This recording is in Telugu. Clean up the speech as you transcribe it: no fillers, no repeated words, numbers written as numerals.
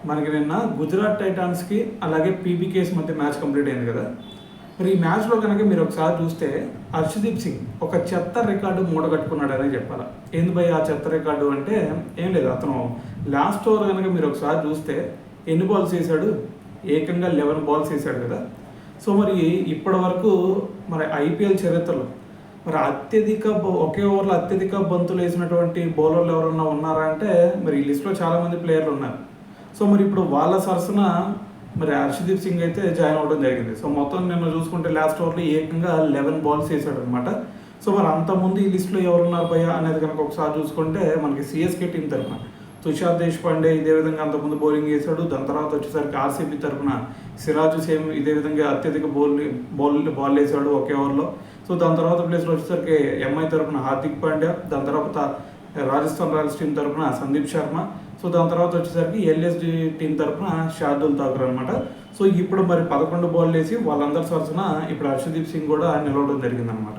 మనకి నిన్న గుజరాత్ టైటాన్స్కి అలాగే పీబీకేస్ మధ్య మ్యాచ్ కంప్లీట్ అయింది కదా. మరి ఈ మ్యాచ్లో కనుక మీరు ఒకసారి చూస్తే హర్షదీప్ సింగ్ ఒక చెత్త రికార్డు మూడగట్టుకున్నాడనే చెప్పాలి. ఏంది భయ్ ఆ చెత్త రికార్డు అంటే ఏం లేదు, అతను లాస్ట్ ఓవర్ కనుక మీరు ఒకసారి చూస్తే ఎన్ని బాల్స్ వేసాడు, ఏకంగా 11 బాల్స్ వేసాడు కదా. సో మరి ఇప్పటి వరకు మరి ఐపీఎల్ చరిత్రలో మరి ఒకే ఓవర్లో అత్యధిక బంతులు వేసినటువంటి బౌలర్లు ఎవరన్నా ఉన్నారా అంటే మరి ఈ లిస్ట్లో చాలామంది ప్లేయర్లు ఉన్నారు. సో మరి ఇప్పుడు వాళ్ళ సరసన మరి హర్షదీప్ సింగ్ అయితే జాయిన్ అవ్వడం జరిగింది. సో మొత్తం నిన్న చూసుకుంటే లాస్ట్ ఓవర్లో ఏకంగా 11 బాల్స్ వేసాడు అనమాట. సో మరి అంతకుముందు ఈ లిస్టులో ఎవరున్నారు భయ్యా అనేది కనుక ఒకసారి చూసుకుంటే మనకి సిఎస్కే టీం తరఫున తుషార్ దేశపాండే ఇదే విధంగా అంతకుముందు బౌలింగ్ వేశాడు. దాని తర్వాత వచ్చేసరికి ఆర్సీబీ తరఫున సిరాజ్ సేమ్ ఇదే విధంగా అత్యధిక బాల్ వేసాడు ఒకే ఓవర్లో. సో దాని తర్వాత ప్లేస్లో వచ్చేసరికి ఎంఐ తరఫున హార్దిక్ పాండ్యా, దాని తర్వాత రాజస్థాన్ రాయల్స్ టీం తరఫున సందీప్ శర్మ, సో దాని తర్వాత వచ్చేసరికి ఎల్ఎస్డి టీం తరఫున షార్దుల్ ఠాకూర్ అనమాట. సో ఇప్పుడు మరి 11 బాల్ వేసి వాళ్ళందరి సరసన ఇప్పుడు హర్షదీప్ సింగ్ కూడా నిలవడం జరిగిందనమాట.